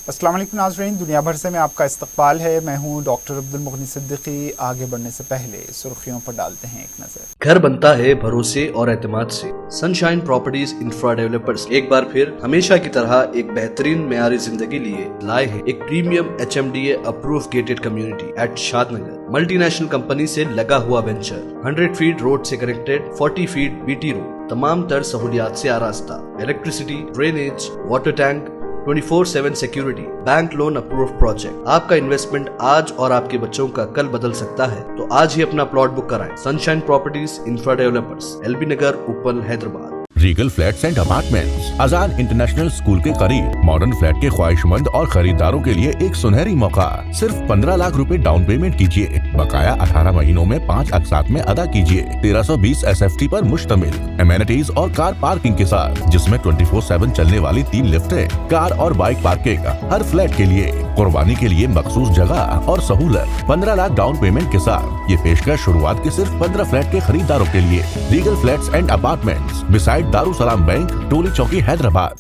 अस्सलाम वालेकुम नाज़रीन, दुनिया भर से मैं आपका इस्तकबाल है। मैं हूं डॉक्टर अब्दुल मुगनी सिद्दीकी। आगे बढ़ने से पहले सुर्खियों पर डालते हैं एक नजर। घर बनता है भरोसे और एतमाद से। सनशाइन प्रॉपर्टीज इंफ्रा डेवलपर्स एक बार फिर हमेशा की तरह एक बेहतरीन मेयारी जिंदगी लिए लाए हैं एक premium HMDA approve gated community at Shadnagar. Multinational company से लगा हुआ वेंचर, 100 फीट रोड से कनेक्टेड, 40 फीट BT रोड, तमाम तर सहूलियात से आरास्ता, electricity, drainage, water tank, 24/7 security, bank loan approve project. आपका इन्वेस्टमेंट आज और आपके बच्चों का कल बदल सकता है, तो आज ही अपना प्लॉट बुक कराएं। Sunshine properties infra developers, LB नगर, उपल, Hyderabad. Regal flats and apartments, Azad international school के करीब। मॉडर्न फ्लैट के ख्वाहिशमंद और खरीदारों के लिए एक सुनहरी मौका। सिर्फ 15 लाख रुपए डाउन पेमेंट कीजिए, बकाया 18 महीनों में 5 अक़सात में अदा कीजिए। 1320 SFT पर मुश्तमिल, एमेनिटीज और कार पार्किंग के साथ, जिसमें 24/7 चलने वाली 3 लिफ्टें, कार और बाइक पार्किंग हर फ्लैट के लिए। कुर्बानी के लिए मखसूस जगह और सहूलत। 15 लाख डाउन पेमेंट के साथ ये पेशकश शुरुआत के सिर्फ 15 फ्लैट के खरीदारों के लिए। Regal flats and apartments, beside Darussalam bank, Toli Chowki, Hyderabad.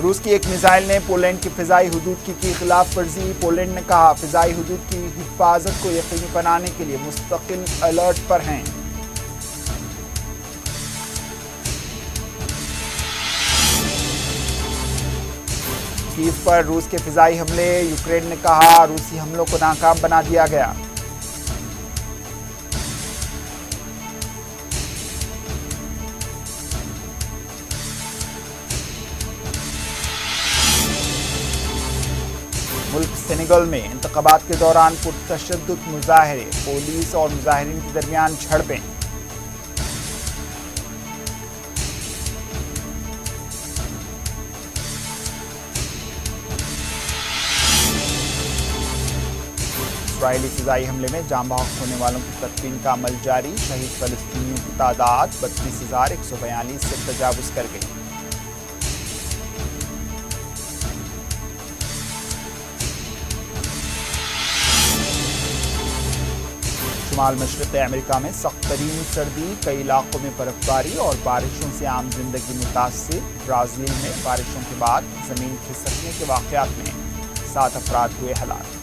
रूस की एक मिसाइल ने पोलैंड की फिजाई हुदूद की खिलाफ वर्जी। पोलैंड ने कहा फिजाई हुदूद की हिफाजत को यकीनी बनाने के लिए मुस्तकिल अलर्ट पर हैं। कीव पर रूस के फिजाई हमले। यूक्रेन ने कहा रूसी हमलों को नाकाम बना दिया गया। मुल्क सेनेगल में इंतखाबात के दौरान पुरतशद्दुद मुजाहरे, पुलिस और मुजाहिरीन के दरमियान झड़पें। इस्राएली फिजाई हमले में जाँ बहक होने वालों की तदफीन का अमल जारी। शहीद फलस्तीनियों की तादाद 32,142 से तजावुज कर गई। शुमाल मशरक़ अमेरिका में सख्त तरीन सर्दी, कई इलाकों में बर्फबारी और बारिशों से आम जिंदगी मुतासिर। ब्राज़ील में बारिशों के बाद जमीन खिसकने के वाक़यात में 7 अफराद हुए हलाक।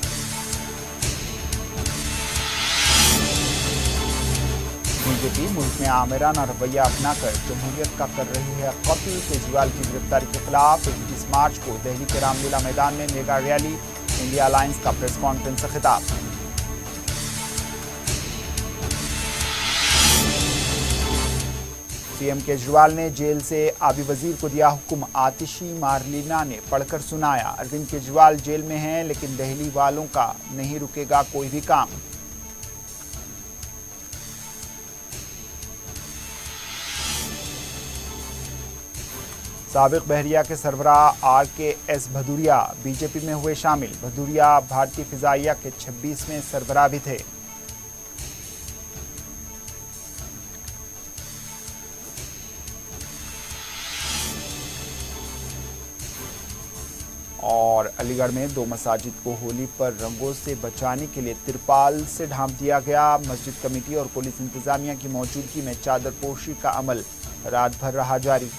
बीजेपी मुल्क में आमिराना रवैया अपनाकर जमहूरियत का कर रही है कत्ल। केजरीवाल की गिरफ्तारी के खिलाफ 21 मार्च को दिल्ली के रामलीला मैदान में मेगा रैली। इंडिया अलायंस का प्रेस कॉन्फ्रेंस से खिताब। सीएम केजरीवाल ने जेल से आबी वजीर को दिया हुक्म। आतिशी मारलीना ने पढ़कर सुनाया। अरविंद केजरीवाल जेल में हैं, लेकिन दिल्ली वालों का नहीं रुकेगा कोई भी काम। साबिक बहरिया के सरबराह RKS भदौरिया बीजेपी में हुए शामिल। भदौरिया भारतीय फिजाइया के 26वें सरबराह भी थे। और अलीगढ़ में 2 मसाजिद को होली पर रंगों से बचाने के लिए तिरपाल से ढांप दिया गया। मस्जिद कमेटी और पुलिस इंतजामिया की मौजूदगी में चादर पोशी का अमल रात भर रहा जारी।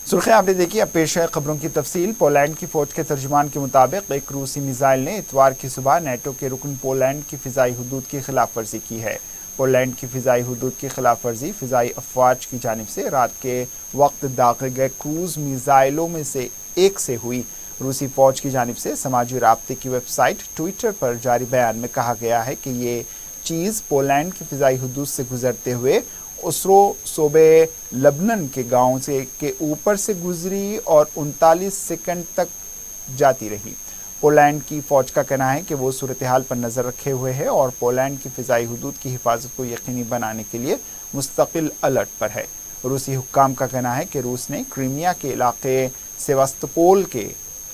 सुर्खियां आपने देखी, अब पेश है खबरों की तफसील। पोलैंड की फौज के तर्जुमान के मुताबिक एक रूसी मिसाइल ने इतवार की सुबह नेटो के रुकन पोलैंड की फिजाई हुदूद की खिलाफ वर्जी की है। पोलैंड की फिजाई हुदूद की खिलाफ वर्जी फिजाई अफवाज की जानिब से रात के वक्त दागे गए क्रूज मिसाइलों में से एक से हुई। रूसी फौज की जानिब से समाजी राब्ते की वेबसाइट ट्विटर पर जारी बयान में कहा गया है कि ये चीज़ पोलैंड की फिजाई हुदूद से गुजरते हुए उसरो सूबे लबनन के गांव से के ऊपर से गुजरी और 39 सेकंड तक जाती रही। पोलैंड की फौज का कहना है कि वो सूरत हाल पर नज़र रखे हुए है और पोलैंड की फिजाई हुदूद की हिफाजत को यकीनी बनाने के लिए मुस्तकिल अलर्ट पर है। रूसी हुक्काम का कहना है कि रूस ने क्रीमिया के इलाके सेवास्तोपोल के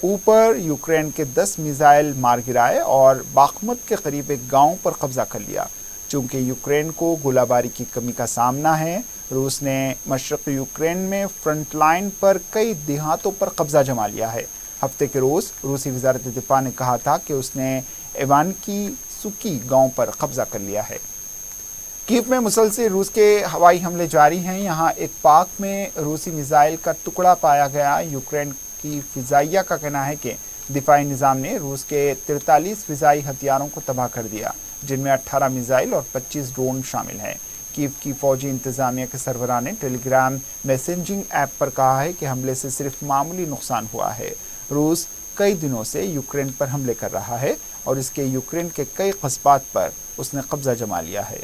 ऊपर यूक्रेन के 10 मिसाइल मार गिराए और बाखमुत के करीब एक गांव पर कब्जा कर लिया। चूंकि यूक्रेन को गोलाबारी की कमी का सामना है, रूस ने मशरक़ी यूक्रेन में फ्रंट लाइन पर कई देहातों पर कब्जा जमा लिया है। हफ्ते के रोज़ रूसी वज़ारत दिफ़ा ने कहा था कि उसने इवान की सुकी गांव पर कब्जा कर लिया है। कीव में मुसलसल रूस के हवाई हमले जारी हैं। यहाँ एक पार्क में रूसी मिसाइल का टुकड़ा पाया गया। यूक्रेन की फिजाइया का कहना है कि दिफाई निज़ाम ने रूस के 43 फिजाई हथियारों को तबाह कर दिया, जिनमें 18 मिसाइल और 25 ड्रोन शामिल हैं। कीव की फौजी इंतजामिया के सरबराह ने टेलीग्राम मैसेजिंग ऐप पर कहा है कि हमले से सिर्फ मामूली नुकसान हुआ है। रूस कई दिनों से यूक्रेन पर हमले कर रहा है और इसके यूक्रेन के कई कस्बात पर उसने कब्जा जमा लिया है।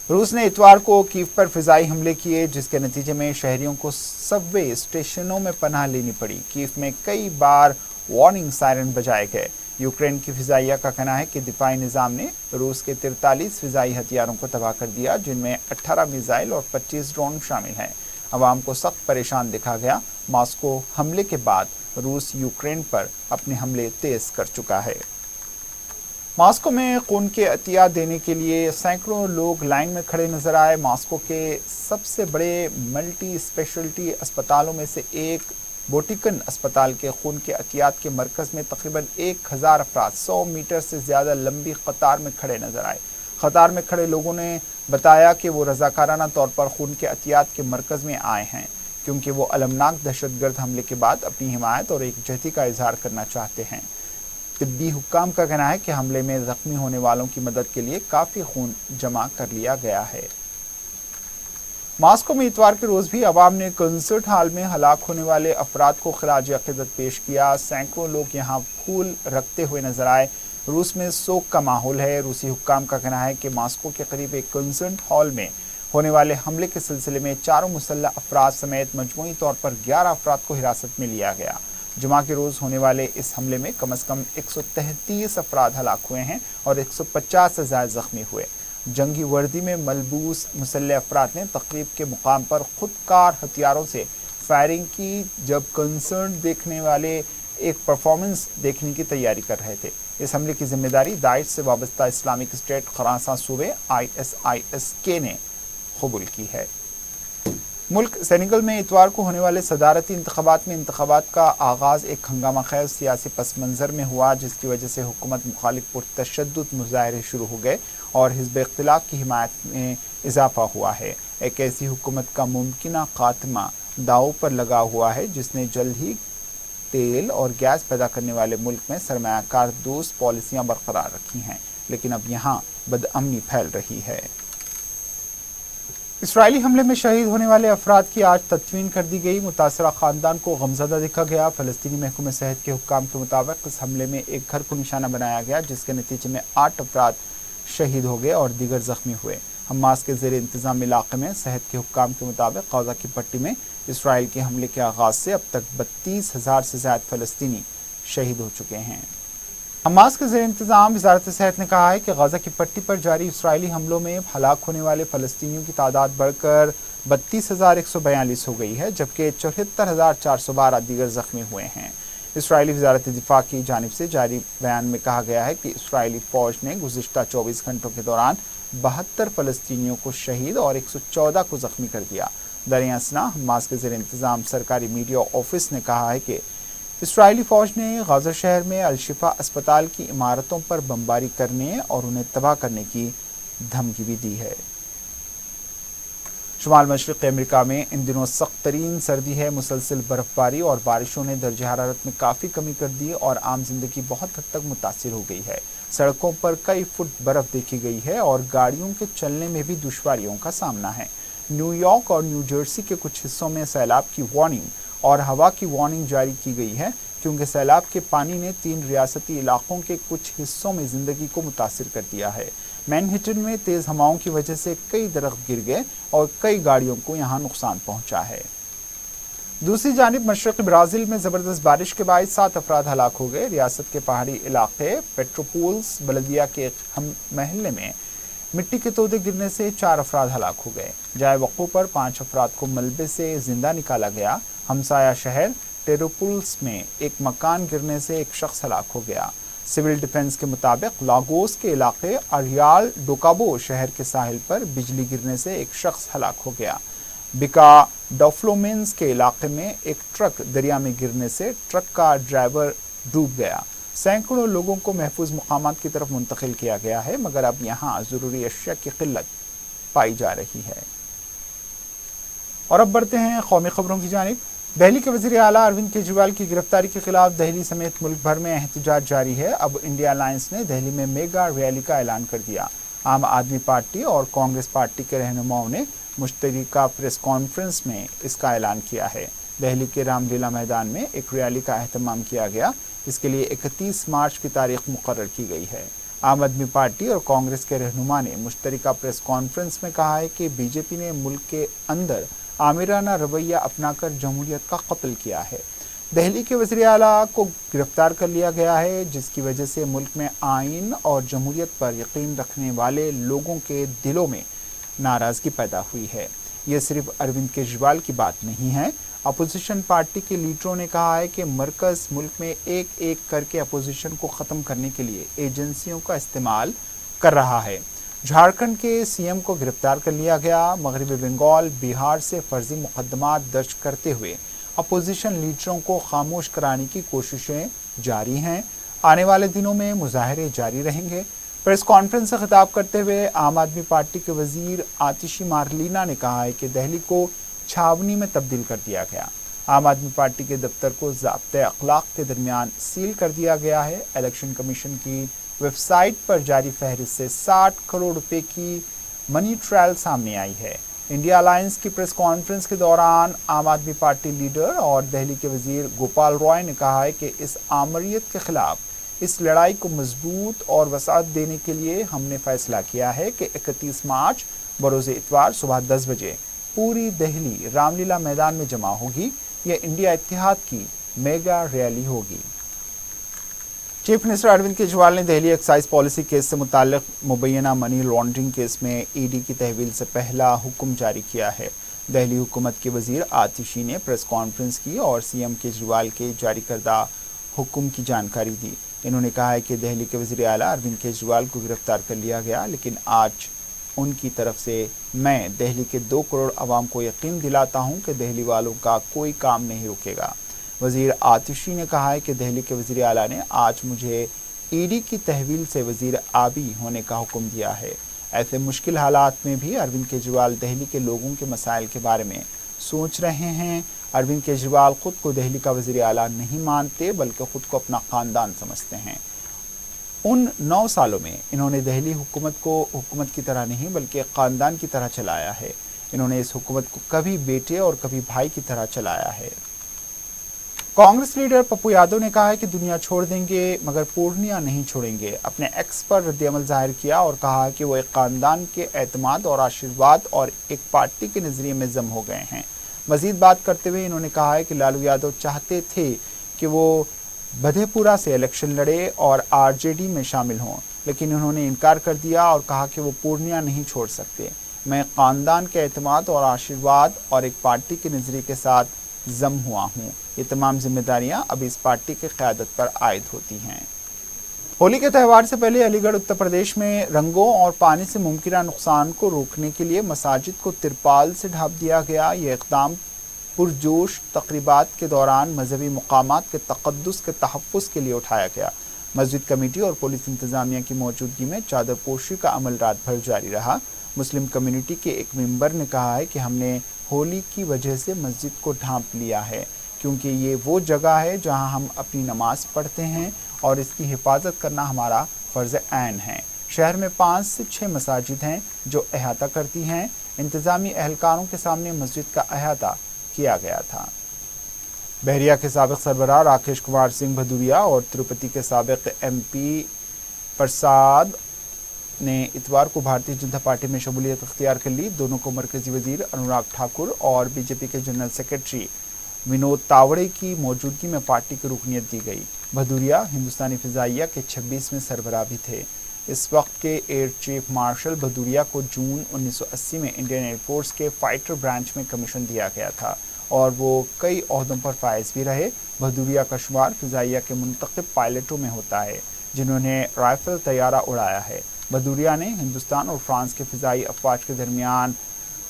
रूस ने इतवार को कीव पर फिजाई हमले किए, जिसके नतीजे में शहरियों को सबवे स्टेशनों में पनाह लेनी पड़ी। कीव में कई बार वार्निंग सायरन बजाए गए। यूक्रेन की फिजाइया का कहना है कि दिफाई निज़ाम ने रूस के 43 फिजाई हथियारों को तबाह कर दिया, जिनमें 18 मिसाइल और 25 ड्रोन शामिल हैं। अवाम को सख्त परेशान देखा गया। मॉस्को हमले के बाद रूस यूक्रेन पर अपने हमले तेज कर चुका है। मॉस्को में खून के अतिया देने के लिए सैकड़ों लोग लाइन में खड़े नजर आए। मॉस्को के सबसे बड़े मल्टी स्पेशलिटी अस्पतालों में से एक बोटिकन अस्पताल के खून के अतियात के मरकज में तकरीबन 1000 अफराद 100 मीटर से ज़्यादा लंबी कतार में खड़े नजर आए। कतार में खड़े लोगों ने बताया कि वो रजाकाराना तौर पर खून के अतियात के मरकज में आए हैं, क्योंकि वो अलमनाक दहशतगर्द हमले के बाद अपनी हिमायत और एकजुहती का इजहार करना चाहते हैं। तिब्बी हुक्काम का कहना है कि हमले में जख्मी होने वालों की मदद के लिए काफ़ी खून जमा कर लिया गया है। मॉस्को में इतवार के रोज़ भी अवाम ने कंसर्ट हॉल में हलाक होने वाले अफराद को खिराज अक़ीदत पेश किया। सैकड़ों लोग यहाँ फूल रखते हुए नजर आए। रूस में शोक का माहौल है। रूसी हुक्काम का कहना है कि मॉस्को के करीब एक कंसर्ट हॉल में होने वाले हमले के सिलसिले में 4 मुसल्लह अफराद समेत मजमूई तौर पर 11 अफराद को हिरासत में लिया गया। जुमा के रोज़ होने वाले इस हमले में कम से कम 133 अफराद हलाक हुए हैं और 150 से ज़्यादा जख्मी हुए। जंगी वर्दी में मलबूस मुसल्लह अफराद ने तकरीब के मुकाम पर खुदकार हथियारों से फायरिंग की, जब कंसर्ट देखने वाले एक परफॉर्मेंस देखने की तैयारी कर रहे थे। इस हमले की जिम्मेदारी दाइश से वाबस्ता इस्लामिक स्टेट खरासान सूबे ISIS-K ने कबूल की है। मुल्क सेनेगल में इतवार को होने वाले सदारती इंतखाबात में इंतखाबात का आगाज़ एक हंगामा खेज सियासी पस मंज़र में हुआ, जिसकी वजह से हुकूमत मुखालिफ पुरतशद्दुद मुज़ाहरे शुरू हो गए और हिज़्ब इख्तिलाफ की हिमायत में इजाफा हुआ है। एक ऐसी हुकूमत का मुमकिना खात्मा दाव पर लगा हुआ है जिसने जल्द ही तेल और गैस पैदा करने वाले मुल्क में सरमायाकार दोस्त पॉलिसियाँ बरकरार रखी हैं, लेकिन अब यहाँ बदअमनी फैल रही है। इसराइली हमले में शहीद होने वाले अफराद की आज तदफीन कर दी गई। मुतासरा ख़ानदान को गमज़दा देखा गया। फ़लस्तीनी महकमे सेहत के हुक्काम के मुताबिक इस हमले में एक घर को निशाना बनाया गया, जिसके नतीजे में 8 अफराद शहीद हो गए और दीगर ज़ख्मी हुए। हमास के ज़ेर इंतज़ाम इलाक़े में सेहत के हुक्काम के मुताबिक गज़ा की पट्टी में इसराइल के हमले के आगाज़ से अब तक 32,000 से ज़्यादा फ़लस्तीनी शहीद हो चुके हैं। हमास के ज़ेर इंतज़ाम वज़ारत सेहत ने कहा है कि गज़ा की पट्टी पर जारी इसराइली हमलों में हलाक होने वाले फ़लस्तीनियों की तादाद बढ़कर 32,142 हो गई है, जबकि 74,412 दीगर ज़ख्मी हुए हैं। इसराइली वज़ारत दिफा की जानिब से जारी बयान में कहा गया है कि इसराइली फ़ौज ने गुज़िश्ता 24 घंटों के दौरान 72 फ़लस्तीनियों को शहीद और 114 को ज़ख्मी कर दिया। दरिया असना हमास के ज़ेर इंतज़ाम सरकारी मीडिया ऑफिस ने कहा है कि इसराइली फ़ौज ने गाज़ा शहर में अल-शिफा अस्पताल की इमारतों पर बमबारी करने और उन्हें तबाह करने की धमकी भी दी है। शुमाल मशरक़ी अमेरिका में इन दिनों सख्त तरीन सर्दी है। मुसलसल बर्फ़बारी और बारिशों ने दर्ज हरारत में काफ़ी कमी कर दी और आम जिंदगी बहुत हद तक मुतासिर हो गई है। सड़कों पर कई फुट बर्फ़ देखी गई है और गाड़ियों के चलने में भी दुश्वारियों का सामना है। न्यूयॉर्क और न्यू जर्सी के कुछ हिस्सों में सैलाब की वार्निंग और हवा की वार्निंग जारी की गई है, क्योंकि सैलाब के पानी ने 3 रियासती इलाकों के कुछ हिस्सों में ज़िंदगी को मुतासिर कर दिया है। मैनहट्टन में तेज़ हवाओं की वजह से कई दरख्त गिर गए और कई गाड़ियों को यहाँ नुकसान पहुँचा है। दूसरी जानिब मशरक़ी ब्राज़ील में ज़बरदस्त बारिश के बाद 7 अफराद हलाक हो गए। रियासत के पहाड़ी इलाके पेट्रोपोल्स बलदिया के एक महल्ले में मिट्टी के तोदे गिरने से 4 अफराद हलाक हो गए। जाए वक़्फ़ों पर 5 अफराद को मलबे से जिंदा निकाला गया। हमसाया शहर टेरोपुल्स में एक मकान गिरने से एक शख्स हलाक हो गया। सिविल डिफेंस के मुताबिक लागोस के इलाके अरियाल डोकाबो शहर के साहिल पर बिजली गिरने से एक शख्स हलाक हो गया। बिका डोफ्लोमेंस के इलाके में एक ट्रक दरिया में गिरने से ट्रक का ड्राइवर डूब गया। सैकड़ों लोगों को महफूज मुकामात की तरफ मुंतकिल किया गया है, मगर अब यहाँ ज़रूरी अशिया की किल्लत पाई जा रही है। और अब बढ़ते हैं कौमी खबरों की जानिब। दिल्ली के वज़ीर आला अरविंद केजरीवाल की गिरफ्तारी के खिलाफ दिल्ली समेत मुल्क भर में एहतजाज जारी है। अब इंडिया अलायंस ने दिल्ली में मेगा रैली का ऐलान कर दिया। आम आदमी पार्टी और कांग्रेस पार्टी के रहनुमाओं ने मुश्तरका प्रेस कॉन्फ्रेंस में इसका ऐलान किया है। दिल्ली के रामलीला मैदान में एक रैली का एहतमाम किया गया। इसके लिए 31 मार्च की तारीख मुकर्रर की गई है। आम आदमी पार्टी और कांग्रेस के रहनुमा ने मुश्तरका प्रेस कॉन्फ्रेंस में कहा है कि बीजेपी ने मुल्क के अंदर आमिराना रवैया अपनाकर जमहूरियत का कत्ल किया है। दिल्ली के वज़ीर आला को गिरफ्तार कर लिया गया है, जिसकी वजह से मुल्क में आइन और जमहूरियत पर यकीन रखने वाले लोगों के दिलों में नाराज़गी पैदा हुई है। ये सिर्फ अरविंद केजरीवाल की बात नहीं है। अपोजिशन पार्टी के लीडरों ने कहा है कि मरकज़ मुल्क में एक एक करके अपोजिशन को ख़त्म करने के लिए एजेंसियों का इस्तेमाल कर रहा है। झारखंड के सीएम को गिरफ्तार कर लिया गया। मगरबी बंगाल, बिहार से फर्जी मुकदमा दर्ज करते हुए अपोजिशन लीडरों को खामोश कराने की कोशिशें जारी हैं। आने वाले दिनों में मुजाहरे जारी रहेंगे। प्रेस कॉन्फ्रेंस से खिताब करते हुए आम आदमी पार्टी के वजीर आतिशी मारलीना ने कहा है कि दिल्ली को छावनी में तब्दील कर दिया गया। आम आदमी पार्टी के दफ्तर को ज़ाब्ते अखलाक के दरमियान सील कर दिया गया है। इलेक्शन कमीशन की वेबसाइट पर जारी फहरिस्त से 60 करोड़ रुपए की मनी ट्रायल सामने आई है। इंडिया अलायंस की प्रेस कॉन्फ्रेंस के दौरान आम आदमी पार्टी लीडर और दिल्ली के वजीर गोपाल रॉय ने कहा है कि इस आमरीत के खिलाफ इस लड़ाई को मजबूत और वसाअत देने के लिए हमने फैसला किया है कि 31 मार्च बरोज़ इतवार सुबह 10 बजे पूरी दिल्ली रामलीला मैदान में जमा होगी। यह इंडिया इत्तेहाद की मेगा रैली होगी। चीफ मिनिस्टर अरविंद केजरीवाल ने दिल्ली एक्साइज पॉलिसी केस से मुताल्लिक मुबैना मनी लॉन्ड्रिंग केस में ईडी की तहवील से पहला हुक्म जारी किया है। दिल्ली हुकूमत के वजीर आतिशी ने प्रेस कॉन्फ्रेंस की और सीएम केजरीवाल के जारी करदा हुक्म की जानकारी दी। इन्होंने कहा है कि दिल्ली के वजीर आला अरविंद केजरीवाल को गिरफ्तार कर लिया गया, लेकिन आज उनकी तरफ से मैं दिल्ली के 2 करोड़ आवाम को यकीन दिलाता हूं कि दिल्ली वालों का कोई काम नहीं रुकेगा। वजीर आतिशी ने कहा है कि दिल्ली के वजीर आला ने आज मुझे ईडी की तहवील से वजीर आबी होने का हुक्म दिया है। ऐसे मुश्किल हालात में भी अरविंद केजरीवाल दिल्ली के लोगों के मसाइल के बारे में सोच रहे हैं। अरविंद केजरीवाल खुद को दिल्ली का वजीर आला नहीं मानते, बल्कि खुद को अपना ख़ानदान समझते हैं। उन 9 सालों में इन्होंने दिल्ली हुकूमत को हुकूमत की तरह नहीं बल्कि एक ख़ानदान की तरह चलाया है। इन्होंने इस हुकूमत को कभी बेटे और कभी भाई की तरह चलाया है। कांग्रेस लीडर पप्पू यादव ने कहा है कि दुनिया छोड़ देंगे मगर पूर्णिया नहीं छोड़ेंगे। अपने एक्स पर रद्द-ए-अमल जाहिर किया और कहा कि वो एक ख़ानदान के एतमाद और आशीर्वाद और एक पार्टी के नज़रिए में जम हो गए हैं। मज़ीद बात करते हुए इन्होंने कहा है कि लालू यादव चाहते थे कि वो बधेपुरा से इलेक्शन लड़े और आरजेडी में शामिल हों, लेकिन उन्होंने इनकार कर दिया और कहा कि वो पूर्णिया नहीं छोड़ सकते। मैं ख़ानदान के एतमाद और आशीर्वाद और एक पार्टी के नज़रिए के साथ जम हुआ हूँ। ये तमाम जिम्मेदारियाँ अब इस पार्टी की क़यादत पर आयद होती हैं। होली के त्यौहार से पहले अलीगढ़ उत्तर प्रदेश में रंगों और पानी से मुमकिन नुकसान को रोकने के लिए मसाजिद को तिरपाल से ढाँप दिया गया। ये इक़दाम पुरजोश तक़रीबात के दौरान मजहबी मकामात के तक़द्दुस के तहफ़्फ़ुज़ के लिए उठाया गया। मस्जिद कमेटी और पुलिस इंतज़ामिया की मौजूदगी में चादर पोशी का अमल रात भर जारी रहा। मुस्लिम कम्युनिटी के एक मेंबर ने कहा है कि हमने होली की वजह से मस्जिद को ढाँप लिया है, क्योंकि ये वो जगह है जहाँ हम अपनी नमाज पढ़ते हैं और इसकी हिफाजत करना हमारा फ़र्ज़ ऐन है। शहर में 5 से 6 मसाजिद हैं जो अहाता करती हैं। इंतज़ामी एहलकारों के सामने मस्जिद का अहाता किया गया था। बहरिया के साबिक़ सरबराह राकेश कुमार सिंह भदौरिया और तिरुपति के साबिक़ MP प्रसाद ने इतवार को भारतीय जनता पार्टी में शमूलियत अख्तियार कर ली। दोनों को मरकज़ी वज़ीर अनुराग ठाकुर और बीजेपी के जनरल सेक्रेटरी विनोद तावड़े की मौजूदगी में पार्टी की रुकनीत दी गई। भदौरिया हिंदुस्तानी फ़िज़ाइया के 26वें सरबराह भी थे। इस वक्त के एयर चीफ मार्शल भदौरिया को जून 1980 में इंडियन एयरफोर्स के फाइटर ब्रांच में कमीशन दिया गया था और वो कई ओहदों पर फायज भी रहे। भदौरिया का शुमार फ़िज़ाइया के मुंतखब पायलटों में होता है जिन्होंने राइफल तैयारा उड़ाया है। भदौरिया ने हिंदुस्तान और फ्रांस के फ़िज़ाई अफवाज के दरमियान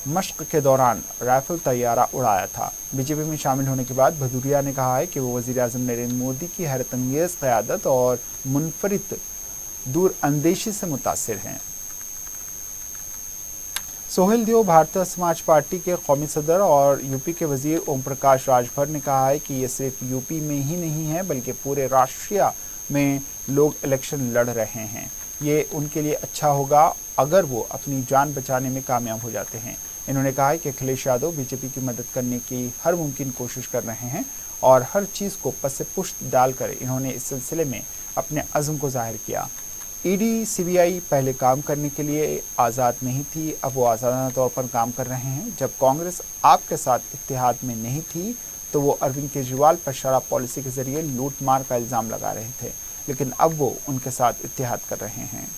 मशक के दौरान राइफल तैयारा उड़ाया था। बीजेपी में शामिल होने के बाद भदौरिया ने कहा है कि वो वज़ीर-ए-आज़म नरेंद्र मोदी की हैरतअंगेज़ क़यादत और मुनफरिद दूरअंदेशी से मुतासिर हैं। सोहेल देव भारतीय समाज पार्टी के कौमी सदर और यूपी के वजीर ओम प्रकाश राजभर ने कहा है कि ये सिर्फ यूपी में ही नहीं है बल्कि पूरे राष्ट्रीय में लोग इलेक्शन लड़ रहे हैं। ये उनके लिए अच्छा होगा अगर वो अपनी जान बचाने में कामयाब हो जाते हैं। इन्होंने कहा है कि अखिलेश यादव बीजेपी की मदद करने की हर मुमकिन कोशिश कर रहे हैं और हर चीज़ को पसे पुश्त डालकर इन्होंने इस सिलसिले में अपने अज़्म को जाहिर किया। ईडी सीबीआई पहले काम करने के लिए आज़ाद नहीं थी, अब वो आज़ादाना तौर पर काम कर रहे हैं। जब कांग्रेस आपके साथ इत्तेहाद में नहीं थी तो वो अरविंद केजरीवाल पर शराब पॉलिसी के जरिए लूट मार का इल्ज़ाम लगा रहे थे, लेकिन अब वो उनके साथ इत्तेहाद कर रहे हैं।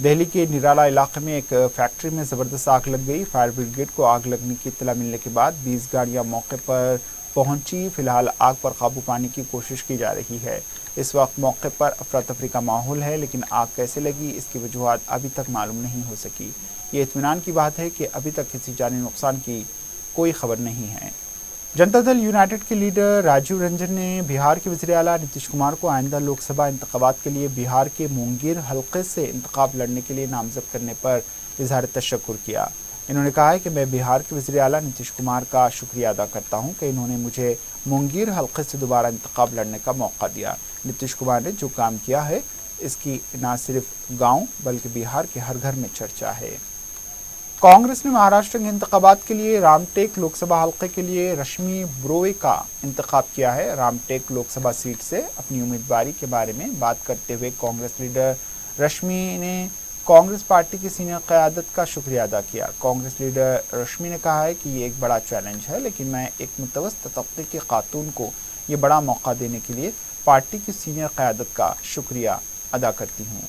दिल्ली के निराला इलाके में एक फैक्ट्री में ज़बरदस्त आग लग गई। फायर ब्रिगेड को आग लगने की इत्तला मिलने के बाद 20 गाड़ियाँ मौके पर पहुंची। फिलहाल आग पर काबू पाने की कोशिश की जा रही है। इस वक्त मौके पर अफरा तफरी का माहौल है, लेकिन आग कैसे लगी इसकी वजूहात अभी तक मालूम नहीं हो सकी। ये इत्मीनान की बात है कि अभी तक किसी जानी नुकसान की कोई खबर नहीं है। जनता दल यूनाइटेड के लीडर राजीव रंजन ने बिहार के वज़ीर आला नीतीश कुमार को आइंदा लोकसभा इंतखाबात के लिए बिहार के मुंगेर हल्के से इंतखाब लड़ने के लिए नामजद करने पर इजहार तशक्कुर किया। इन्होंने कहा है कि मैं बिहार के वज़ीर आला नीतीश कुमार का शुक्रिया अदा करता हूं कि इन्होंने मुझे मुंगेर हल्के से दोबारा इंतखाब लड़ने का मौका दिया। नीतीश कुमार ने जो काम किया है इसकी न सिर्फ गांव बल्कि बिहार के हर घर में चर्चा है। कांग्रेस ने महाराष्ट्र के इंतखाबात के लिए रामटेक लोकसभा हल्के के लिए रश्मि ब्रोवे का इंतखाब किया है। रामटेक लोकसभा सीट से अपनी उम्मीदवारी के बारे में बात करते हुए कांग्रेस लीडर रश्मि ने कांग्रेस पार्टी की सीनियर क़यादत का शुक्रिया अदा किया। कांग्रेस लीडर रश्मि ने कहा है कि ये एक बड़ा चैलेंज है, लेकिन मैं एक मुतवस्सित तबके के खातून को ये बड़ा मौका देने के लिए पार्टी की सीनियर क़यादत का शुक्रिया अदा करती हूँ।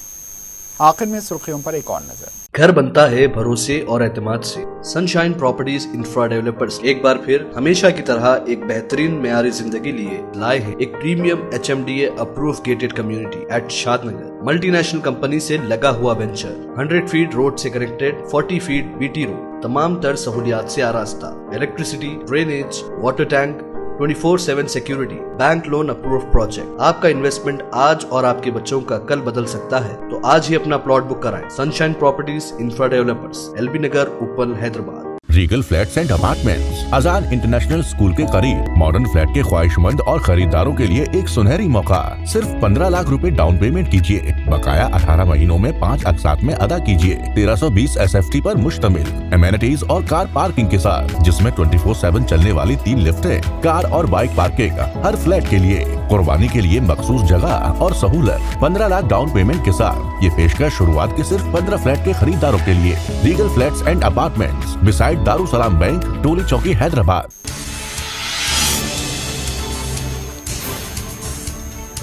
आखिर में सुर्खियों पर एक और नजर। घर बनता है भरोसे और एतमाद से। सनशाइन प्रॉपर्टीज इंफ्रा डेवलपर्स एक बार फिर हमेशा की तरह एक बेहतरीन मेयारी जिंदगी लिए लाए हैं एक premium HMDA approve gated community at Shadnagar. Multinational company से लगा हुआ वेंचर, 100 फीट रोड से कनेक्टेड, 40 फीट BT रोड, तमाम तर सहूलियात से आरास्ता, electricity, drainage, water tank, 24/7 security, bank loan approve project. आपका इन्वेस्टमेंट आज और आपके बच्चों का कल बदल सकता है, तो आज ही अपना प्लॉट बुक कराएं। Sunshine properties infra developers, LB नगर, उपल, Hyderabad. Regal flats and apartments Azad international school के करीब मॉडर्न फ्लैट के ख्वाहिशमंद और खरीदारों के लिए एक सुनहरी मौका। सिर्फ 15 लाख रुपए डाउन पेमेंट कीजिए, बकाया 18 महीनों में 5 अक़सात में अदा कीजिए। 1320 SFT पर मुश्तमिल एमेनिटीज और कार पार्किंग के साथ, जिसमें 24/7 चलने वाली 3 लिफ्टें, कार और बाइक पार्किंग हर फ्लैट के लिए। कुर्बानी के लिए मखसूस जगह और सहूलत। 15 लाख डाउन पेमेंट के साथ ये पेशकश शुरुआत के सिर्फ 15 फ्लैट के खरीदारों के लिए। Regal flats and apartments beside Darussalam bank, Toli Chowki, Hyderabad.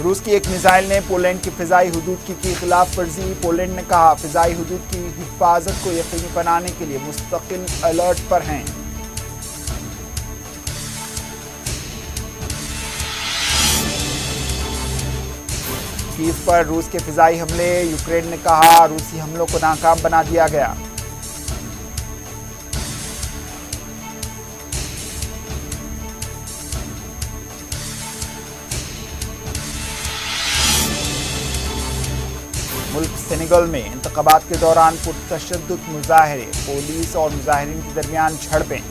रूस की एक मिसाइल ने पोलैंड की फिजाई हुदूद की खिलाफ वर्जी। पोलैंड ने कहा फिजाई हुदूद की हिफाजत को यकीनी बनाने के लिए मुस्तकिल अलर्ट पर हैं। कीव पर रूस के फिजाई हमले। यूक्रेन ने कहा रूसी हमलों को नाकाम बना दिया गया। मुल्क सेनेगल में इंतखाबात के दौरान पुरतशद्दुद मुजाहरे, पुलिस और मुजाहिरीन के दरमियान झड़पें।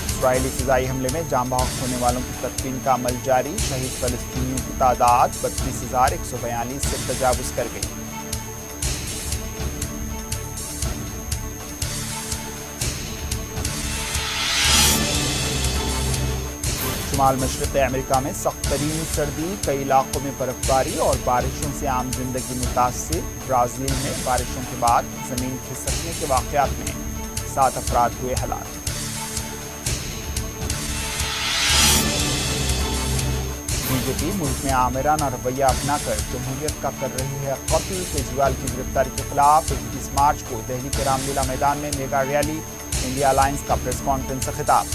इस्राईली फिजाई हमले में जाँ बहक होने वालों की तदफीन का अमल जारी। शहीद फलस्तीनियों की तादाद 32,142 से तजावुज कर गई। शुमाल मशरक़ अमेरिका में सख्त तरीन सर्दी, कई इलाकों में बर्फबारी और बारिशों से आम जिंदगी मुतासिर। ब्राज़ील में बारिशों के बाद जमीन खिसकने के वाक़यात में 7 अफराद हुए हलाक। बीजेपी मुल्क में आमिराना रवैया अपनाकर जमहूरियत का कर रही है कत्ल। केजरीवाल की गिरफ्तारी के खिलाफ 21 मार्च को दिल्ली के रामलीला मैदान में मेगा रैली। इंडिया अलायंस का प्रेस कॉन्फ्रेंस से खिताब।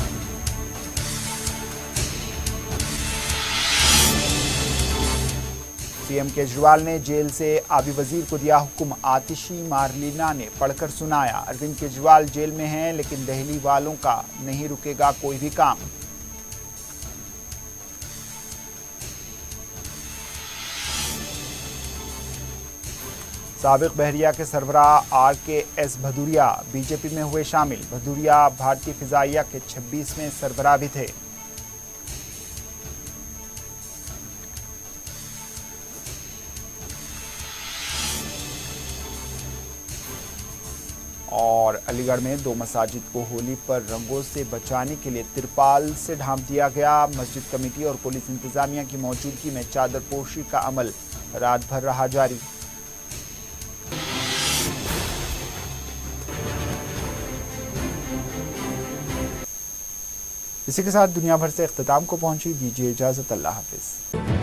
सीएम केजरीवाल ने जेल से आबी वजीर को दिया हुक्म, आतिशी मारलीना ने पढ़कर सुनाया। अरविंद केजरीवाल जेल में हैं लेकिन दिल्ली वालों का नहीं रुकेगा कोई भी काम। साबिक बहरिया के सरबराह RKS भदौरिया बीजेपी में हुए शामिल। भदौरिया भारतीय फिजाइया के 26वें सरबराह भी थे। और अलीगढ़ में 2 मसाजिद को होली पर रंगों से बचाने के लिए तिरपाल से ढांप दिया गया। मस्जिद कमेटी और पुलिस इंतजामिया की मौजूदगी में चादर पोशी का अमल रात भर रहा जारी। इसी के साथ दुनिया भर से इख्तिताम को पहुंची। दीजिए इजाजत, अल्लाह हाफिज।